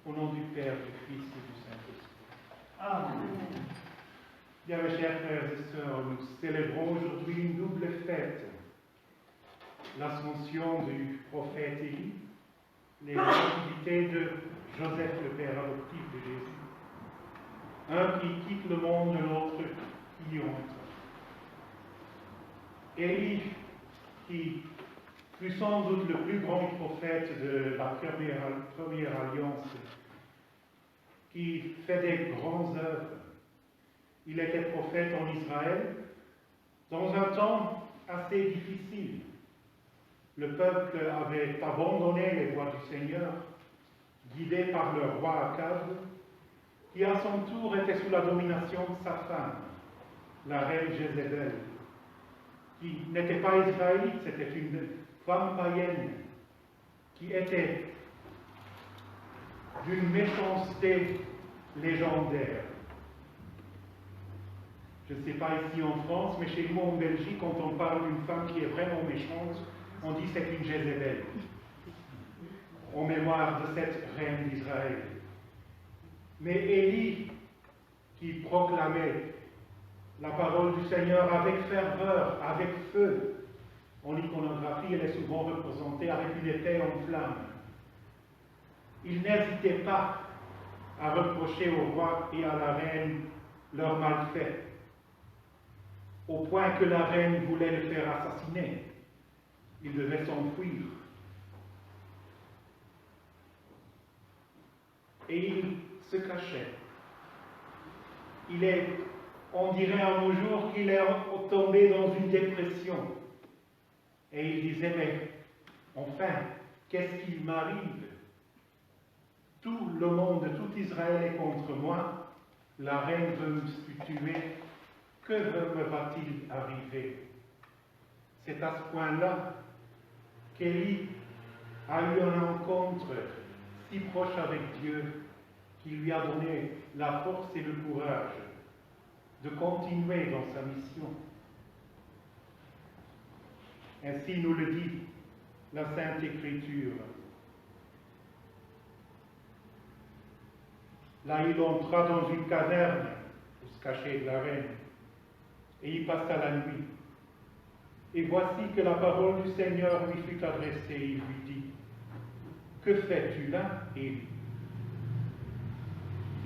Au nom du Père, du Fils et du Saint-Esprit. Amen. Bien, mes chers frères et sœurs, nous célébrons aujourd'hui une double fête. L'ascension du prophète Élie, les activités de Joseph, le père adoptif de Jésus. Un qui quitte le monde, l'autre qui y entre. Élie, qui fut sans doute le plus grand prophète de la première alliance, qui fait des grandes œuvres. Il était prophète en Israël dans un temps assez difficile. Le peuple avait abandonné les voies du Seigneur, guidé par le roi Akab, qui à son tour était sous la domination de sa femme, la reine Jézabel, qui n'était pas israélite, c'était une femme païenne, qui était d'une méchanceté légendaire. Je ne sais pas ici en France, mais chez nous en Belgique, quand on parle d'une femme qui est vraiment méchante, on dit c'est une Jézabel, en mémoire de cette reine d'Israël. Mais Élie, qui proclamait la parole du Seigneur avec ferveur, avec feu, en iconographie, elle est souvent représentée avec une épée en flamme. Il n'hésitait pas à reprocher au roi et à la reine leurs malfaits, au point que la reine voulait le faire assassiner. Il devait s'enfuir. Et il se cachait. On dirait à nos jours qu'il est tombé dans une dépression. Et il disait, mais enfin, qu'est-ce qui m'arrive? Tout le monde, tout Israël est contre moi. La reine veut me tuer. Que me va-t-il arriver? C'est à ce point-là qu'Élie a eu une rencontre si proche avec Dieu qui lui a donné la force et le courage de continuer dans sa mission. Ainsi nous le dit la Sainte Écriture. Là, il entra dans une caverne pour se cacher de la reine, et il passa la nuit. Et voici que la parole du Seigneur lui fut adressée. Il lui dit, « Que fais-tu là, Élie »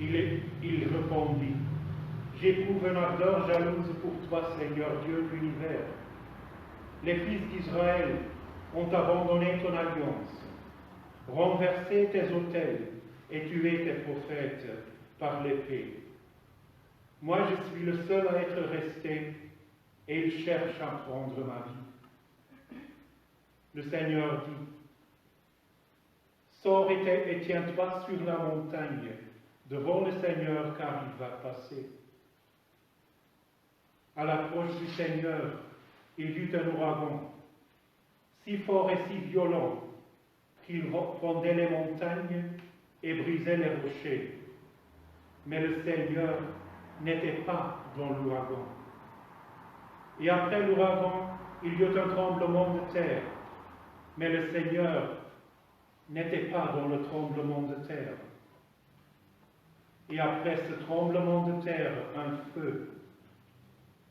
Il répondit, « J'éprouve une ardeur jalouse pour toi, Seigneur Dieu de l'univers. Les fils d'Israël ont abandonné ton alliance, renversé tes autels et tué tes prophètes par l'épée. Moi, je suis le seul à être resté et ils cherchent à prendre ma vie. » Le Seigneur dit, « Sors et tiens-toi sur la montagne devant le Seigneur, car il va passer. » À l'approche du Seigneur, il eut un ouragan, si fort et si violent, qu'il fondait les montagnes et brisait les rochers. Mais le Seigneur n'était pas dans l'ouragan. Et après l'ouragan, il y eut un tremblement de terre. Mais le Seigneur n'était pas dans le tremblement de terre. Et après ce tremblement de terre, un feu.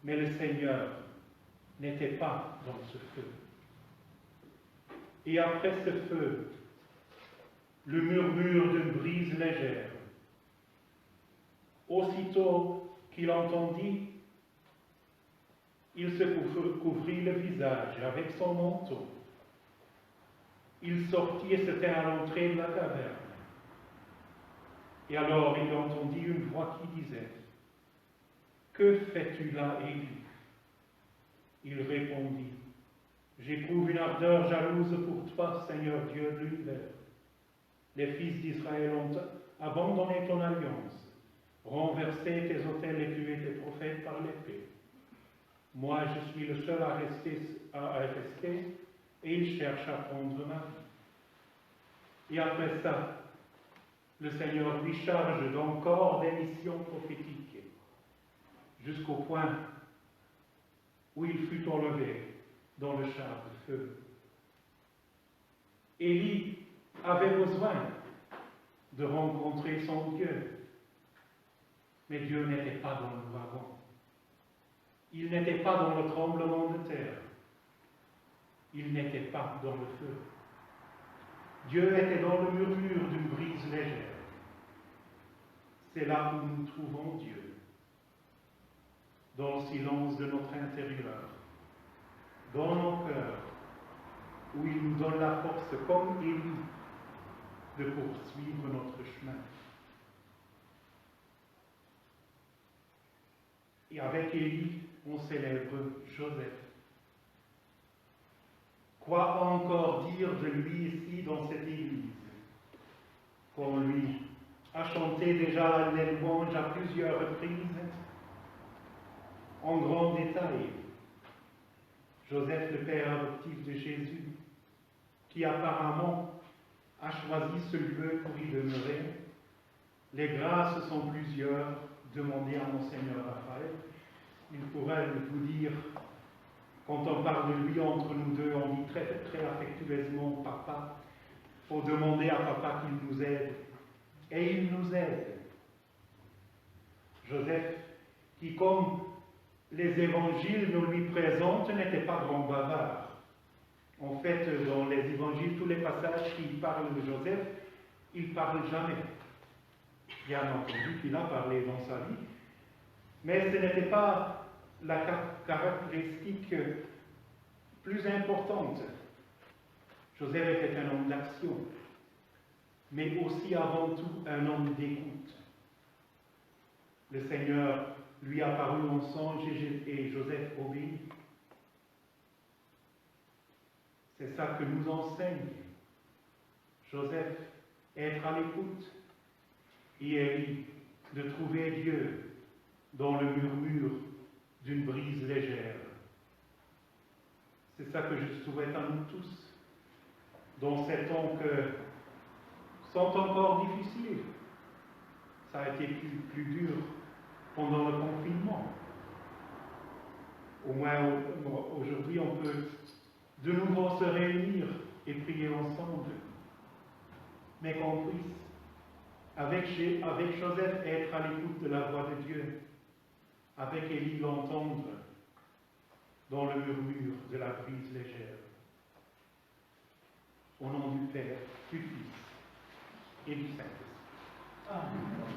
Mais le Seigneur n'était pas dans ce feu. Et après ce feu, le murmure d'une brise légère. Aussitôt qu'il entendit, il se couvrit le visage avec son manteau. Il sortit et se tint à l'entrée de la caverne. Et alors il entendit une voix qui disait, « Que fais-tu là, Élie » Il répondit, « J'éprouve une ardeur jalouse pour toi, Seigneur Dieu de l'univers. Les fils d'Israël ont abandonné ton alliance, renversé tes autels et tué tes prophètes par l'épée. Moi, je suis le seul à rester, et ils cherchent à prendre ma vie. » Et après ça, le Seigneur lui charge d'encore des missions prophétiques, jusqu'au point où il fut enlevé dans le char de feu. Élie avait besoin de rencontrer son Dieu. Mais Dieu n'était pas dans le wagon. Il n'était pas dans le tremblement de terre. Il n'était pas dans le feu. Dieu était dans le murmure d'une brise légère. C'est là où nous trouvons Dieu, dans le silence de notre intérieur, dans nos cœurs, où il nous donne la force, comme Élie, de poursuivre notre chemin. Et avec Élie, on célèbre Joseph. Quoi encore dire de lui ici dans cette église? Qu'on lui a chanté déjà les louanges à plusieurs reprises, en grand détail. Joseph, le père adoptif de Jésus, qui apparemment a choisi ce lieu pour y demeurer. Les grâces sont plusieurs. Demandez à Monseigneur Raphaël. Il pourrait vous dire, quand on parle de lui entre nous deux, on dit très, très affectueusement papa. Il faut demander à papa qu'il nous aide. Et il nous aide. Joseph, qui comme les évangiles nous lui présentent, n'était pas grand bavard. En fait, dans les évangiles, tous les passages qui parlent de Joseph, il ne parle jamais. Bien entendu qu'il a parlé dans sa vie, mais ce n'était pas la caractéristique plus importante. Joseph était un homme d'action, mais aussi avant tout un homme d'écoute. Le Seigneur lui a apparu en songe et Joseph obéit. C'est ça que nous enseigne Joseph, être à l'écoute, et Élie, de trouver Dieu dans le murmure d'une brise légère. C'est ça que je souhaite à nous tous, dans ces temps que sont encore difficiles. Ça a été plus dur pendant le confinement. Au moins aujourd'hui, on peut de nouveau se réunir et prier ensemble. Mais qu'on puisse, avec Joseph, être à l'écoute de la voix de Dieu, avec Élie l'entendre dans le murmure de la brise légère. Au nom du Père, du Fils et du Saint-Esprit. Amen.